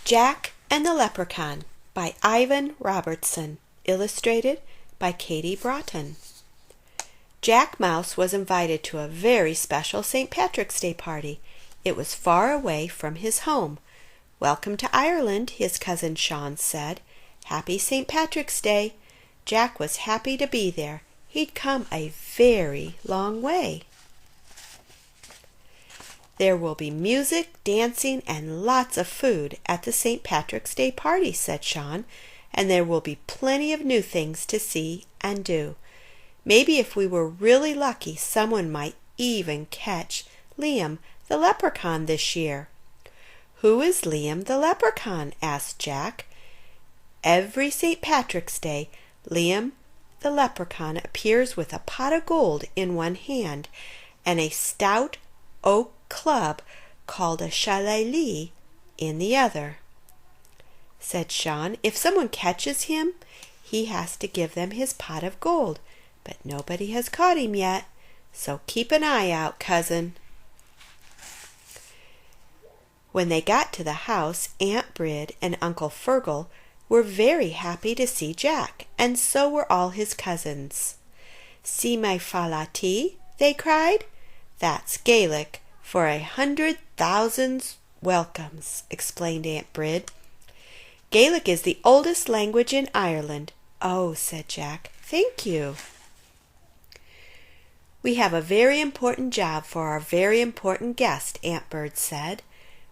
Jack and the Leprechaun by Ivan Robertson, illustrated by Katy Bratun. Jack Mouse was invited to a very special St. Patrick's Day party. It was far away from his home. "Welcome to Ireland," his cousin Sean said. "Happy St. Patrick's Day." Jack was happy to be there. He'd come a very long way. "There will be music, dancing, and lots of food at the St. Patrick's Day party," said Sean, "and there will be plenty of new things to see and do. Maybe if we were really lucky, someone might even catch Liam the Leprechaun this year." "Who is Liam the Leprechaun?" asked Jack. "Every St. Patrick's Day, Liam the Leprechaun appears with a pot of gold in one hand and a stout oak club called a shillelagh in the other," said Sean. "If someone catches him, he has to give them his pot of gold, but nobody has caught him yet, so keep an eye out, cousin." When they got to the house, Aunt Brid and Uncle Fergal were very happy to see Jack, and so were all his cousins. "See my fallatee," they cried. "That's Gaelic for 100,000 welcomes," explained Aunt Brid. "Gaelic is the oldest language in Ireland." "Oh," said Jack, "thank you." "We have a very important job for our very important guest," Aunt Brid said.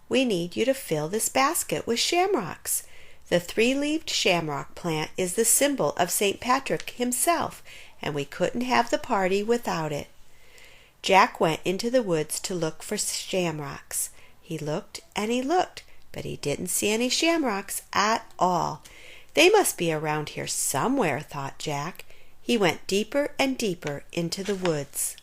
"We need you to fill this basket with shamrocks. The three-leaved shamrock plant is the symbol of St. Patrick himself, and we couldn't have the party without it." Jack went into the woods to look for shamrocks. He looked and he looked, but he didn't see any shamrocks at all. "They must be around here somewhere," thought Jack. He went deeper and deeper into the woods.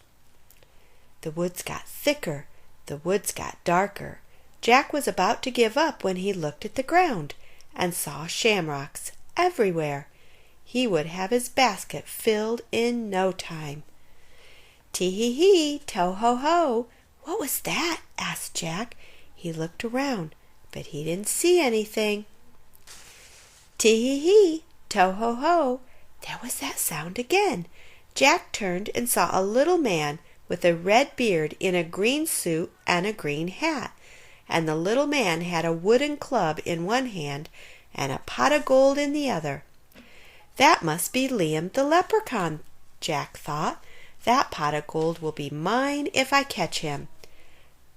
The woods got thicker. The woods got darker. Jack was about to give up when he looked at the ground and saw shamrocks everywhere. He would have his basket filled in no time. "Tee-hee-hee, to-ho-ho." "What was that?" asked Jack. He looked around, but he didn't see anything. "Tee-hee-hee, to-ho-ho." There was that sound again. Jack turned and saw a little man with a red beard in a green suit and a green hat, and the little man had a wooden club in one hand and a pot of gold in the other. "That must be Liam the Leprechaun," Jack thought. "That pot of gold will be mine if I catch him."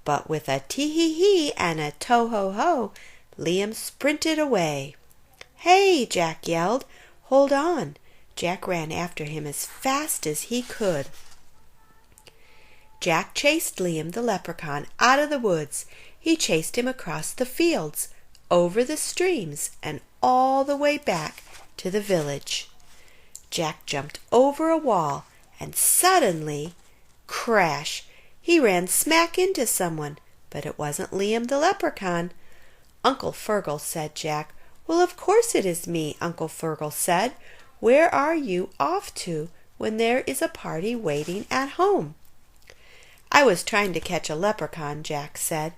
But with a tee-hee-hee and a to-ho-ho, Liam sprinted away. "Hey!" Jack yelled. "Hold on!" Jack ran after him as fast as he could. Jack chased Liam the Leprechaun out of the woods. He chased him across the fields, over the streams, and all the way back to the village. Jack jumped over a wall, and suddenly, crash, he ran smack into someone, but it wasn't Liam the Leprechaun. "Uncle Fergal," said Jack. "Well, of course it is me," Uncle Fergal said. "Where are you off to when there is a party waiting at home?" "I was trying to catch a leprechaun," Jack said.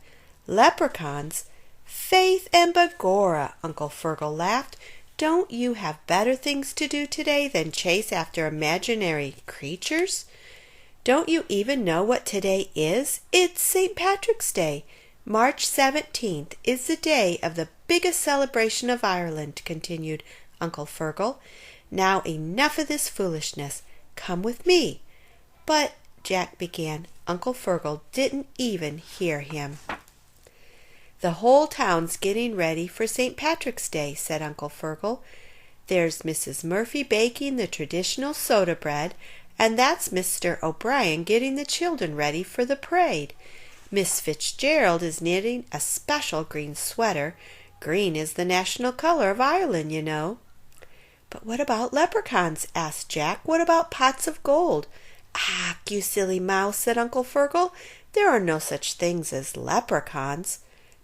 "Leprechauns? Faith and begorra," Uncle Fergal laughed. "Don't you have better things to do today than chase after imaginary creatures? Don't you even know what today is? It's St. Patrick's Day. March 17th is the day of the biggest celebration of Ireland," continued Uncle Fergal. "Now enough of this foolishness. Come with me." "But," Jack began, Uncle Fergal didn't even hear him. "The whole town's getting ready for St. Patrick's Day," said Uncle Fergal. "There's Mrs. Murphy baking the traditional soda bread, and that's Mr. O'Brien getting the children ready for the parade. Miss Fitzgerald is knitting a special green sweater. Green is the national color of Ireland, you know." "But what about leprechauns?" asked Jack. "What about pots of gold?" "Ah, you silly mouse," said Uncle Fergal. "There are no such things as leprechauns."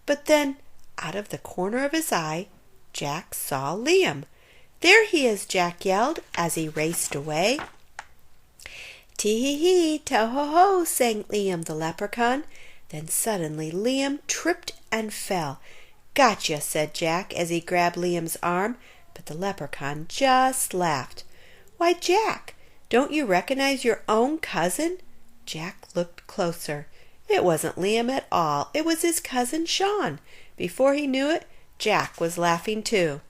But then, out of the corner of his eye, Jack saw Liam. "There he is!" Jack yelled as he raced away. "Tee-hee-hee, to-ho-ho," sang Liam the Leprechaun. Then suddenly Liam tripped and fell. "Gotcha," said Jack as he grabbed Liam's arm, but the Leprechaun just laughed. "Why, Jack, don't you recognize your own cousin?" Jack looked closer. It wasn't Liam at all. It was his cousin Sean. Before he knew it, Jack was laughing too.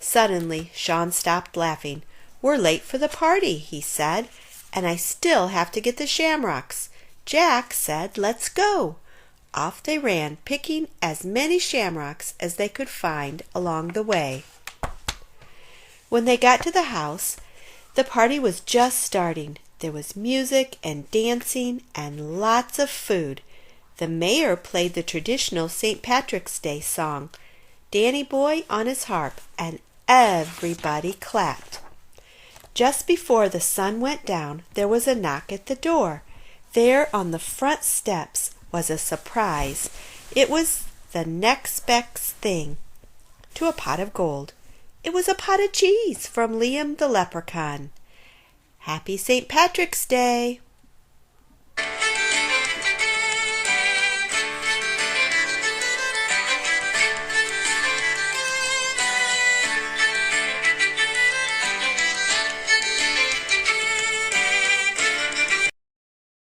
Suddenly, Sean stopped laughing. "We're late for the party," he said, "and I still have to get the shamrocks." Jack said, "Let's go." Off they ran, picking as many shamrocks as they could find along the way. When they got to the house, the party was just starting. There was music and dancing and lots of food. The mayor played the traditional St. Patrick's Day song, "Danny Boy" on his harp, and everybody clapped. Just before the sun went down, there was a knock at the door. There on the front steps was a surprise. It was the next best thing to a pot of gold. It was a pot of cheese from Liam the Leprechaun. "Happy St. Patrick's Day!"